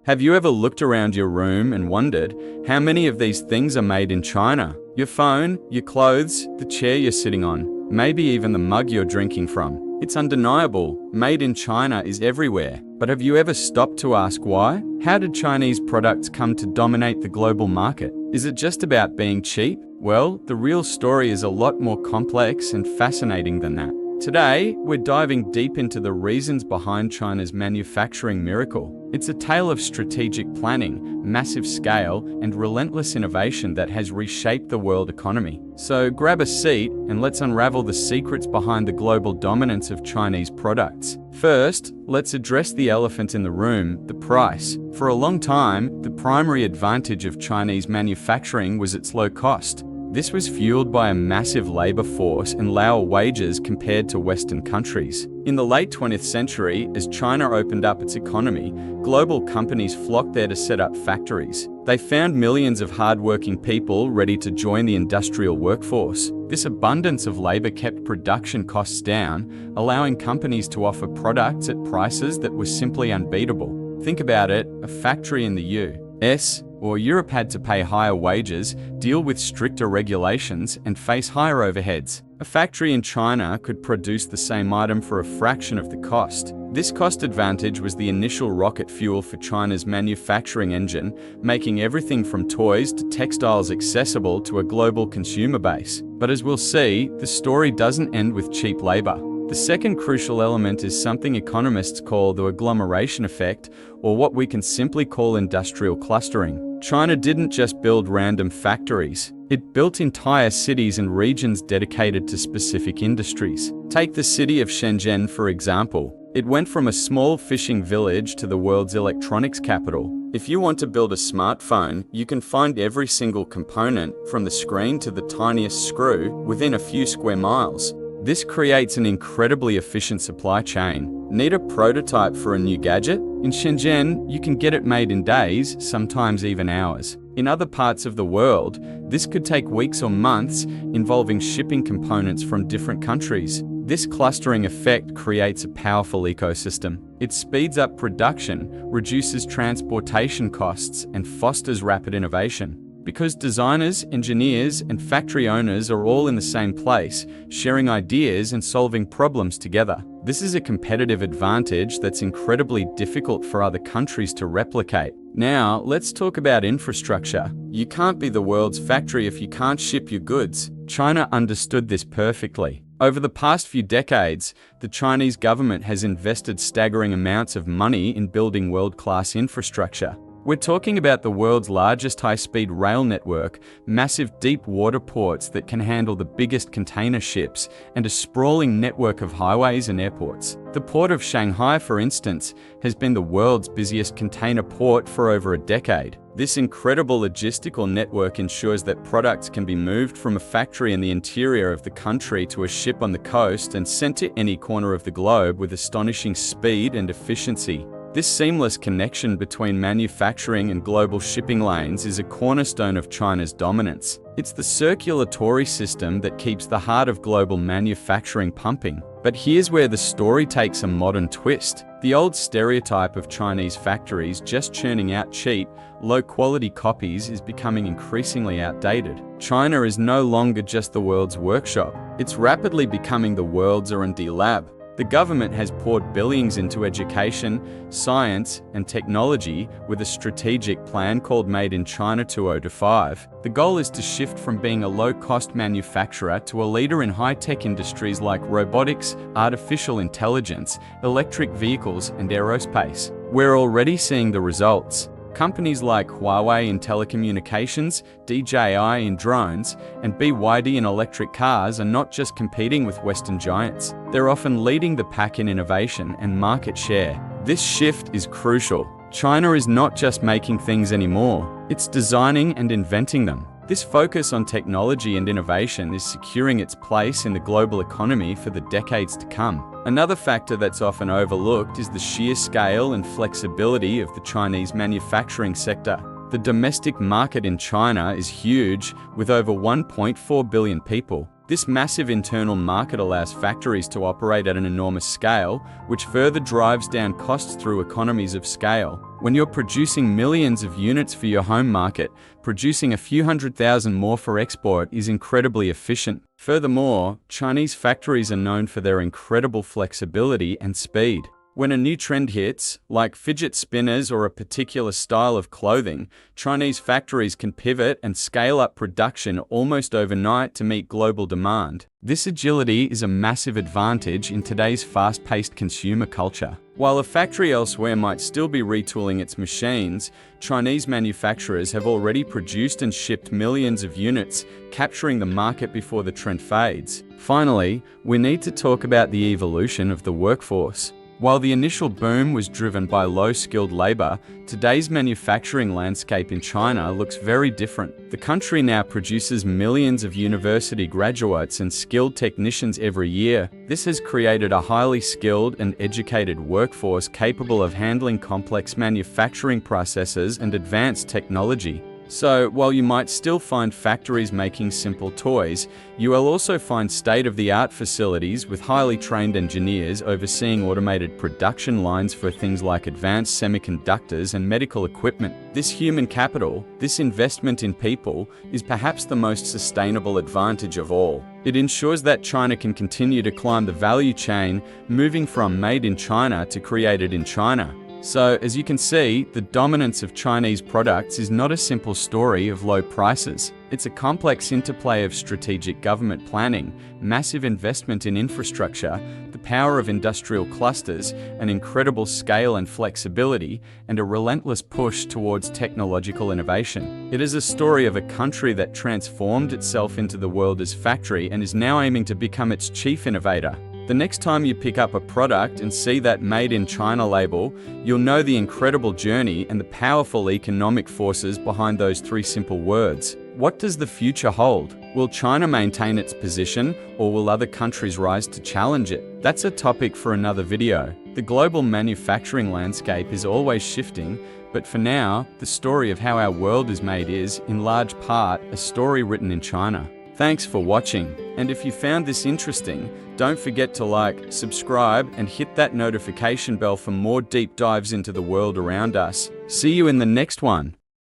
Have you ever looked around your room and wondered how many of these things are made in China? Your phone, your clothes, the chair you're sitting on, maybe even the mug you're drinking from. It's undeniable, made in China is everywhere. But have you ever stopped to ask why? How did Chinese products come to dominate the global market? Is it just about being cheap? Well, the real story is a lot more complex and fascinating than that. Today, we're diving deep into the reasons behind China's manufacturing miracle. It's a tale of strategic planning, massive scale, and relentless innovation that has reshaped the world economy. So grab a seat and let's unravel the secrets behind the global dominance of Chinese products. First, let's address the elephant in the room, the price. For a long time, the primary advantage of Chinese manufacturing was its low cost. This was fueled by a massive labor force and lower wages compared to Western countries. In the late 20th century, as China opened up its economy, global companies flocked there to set up factories. They found millions of hardworking people ready to join the industrial workforce. This abundance of labor kept production costs down, allowing companies to offer products at prices that were simply unbeatable. Think about it, a factory in the US or Europe had to pay higher wages, deal with stricter regulations, and face higher overheads. A factory in China could produce the same item for a fraction of the cost. This cost advantage was the initial rocket fuel for China's manufacturing engine, making everything from toys to textiles accessible to a global consumer base. But as we'll see, the story doesn't end with cheap labor. The second crucial element is something economists call the agglomeration effect, or what we can simply call industrial clustering. China didn't just build random factories. It built entire cities and regions dedicated to specific industries. Take the city of Shenzhen, for example. It went from a small fishing village to the world's electronics capital. If you want to build a smartphone, you can find every single component, from the screen to the tiniest screw, within a few square miles. This creates an incredibly efficient supply chain. Need a prototype for a new gadget? In Shenzhen, you can get it made in days, sometimes even hours. In other parts of the world, this could take weeks or months, involving shipping components from different countries. This clustering effect creates a powerful ecosystem. It speeds up production, reduces transportation costs, and fosters rapid innovation. Because designers, engineers, and factory owners are all in the same place, sharing ideas and solving problems together. This is a competitive advantage that's incredibly difficult for other countries to replicate. Now, let's talk about infrastructure. You can't be the world's factory if you can't ship your goods. China understood this perfectly. Over the past few decades, the Chinese government has invested staggering amounts of money in building world-class infrastructure. We're talking about the world's largest high-speed rail network, massive deep water ports that can handle the biggest container ships, and a sprawling network of highways and airports. The port of Shanghai, for instance, has been the world's busiest container port for over a decade. This incredible logistical network ensures that products can be moved from a factory in the interior of the country to a ship on the coast and sent to any corner of the globe with astonishing speed and efficiency. This seamless connection between manufacturing and global shipping lanes is a cornerstone of China's dominance. It's the circulatory system that keeps the heart of global manufacturing pumping. But here's where the story takes a modern twist. The old stereotype of Chinese factories just churning out cheap, low-quality copies is becoming increasingly outdated. China is no longer just the world's workshop. It's rapidly becoming the world's R&D lab. The government has poured billions into education, science, and technology with a strategic plan called Made in China 2025. The goal is to shift from being a low-cost manufacturer to a leader in high-tech industries like robotics, artificial intelligence, electric vehicles, and aerospace. We're already seeing the results. Companies like Huawei in telecommunications, DJI in drones, and BYD in electric cars are not just competing with Western giants. They're often leading the pack in innovation and market share. This shift is crucial. China is not just making things anymore, it's designing and inventing them. This focus on technology and innovation is securing its place in the global economy for the decades to come. Another factor that's often overlooked is the sheer scale and flexibility of the Chinese manufacturing sector. The domestic market in China is huge, with over 1.4 billion people. This This massive internal market allows factories to operate at an enormous scale, which further drives down costs through economies of scale. When you're producing millions of units for your home market, producing a few 100,000 more for export is incredibly efficient. Furthermore, Chinese factories are known for their incredible flexibility and speed. When a new trend hits, like fidget spinners or a particular style of clothing, Chinese factories can pivot and scale up production almost overnight to meet global demand. This agility is a massive advantage in today's fast-paced consumer culture. While a factory elsewhere might still be retooling its machines, Chinese manufacturers have already produced and shipped millions of units, capturing the market before the trend fades. Finally, we need to talk about the evolution of the workforce. While the initial boom was driven by low-skilled labor, today's manufacturing landscape in China looks very different. The country now produces millions of university graduates and skilled technicians every year. This has created a highly skilled and educated workforce capable of handling complex manufacturing processes and advanced technology. So, while you might still find factories making simple toys, you will also find state-of-the-art facilities with highly trained engineers overseeing automated production lines for things like advanced semiconductors and medical equipment. This human capital, this investment in people, is perhaps the most sustainable advantage of all. It ensures that China can continue to climb the value chain, moving from made in China to created in China. So, as you can see, the dominance of Chinese products is not a simple story of low prices. It's a complex interplay of strategic government planning, massive investment in infrastructure, the power of industrial clusters, an incredible scale and flexibility, and a relentless push towards technological innovation. It is a story of a country that transformed itself into the world's factory and is now aiming to become its chief innovator. The next time you pick up a product and see that Made in China label, you'll know the incredible journey and the powerful economic forces behind those three simple words. What does the future hold? Will China maintain its position, or will other countries rise to challenge it? That's a topic for another video. The global manufacturing landscape is always shifting, but for now, the story of how our world is made is, in large part, a story written in China. Thanks for watching, and if you found this interesting, don't forget to like, subscribe, and hit that notification bell for more deep dives into the world around us. See you in the next one.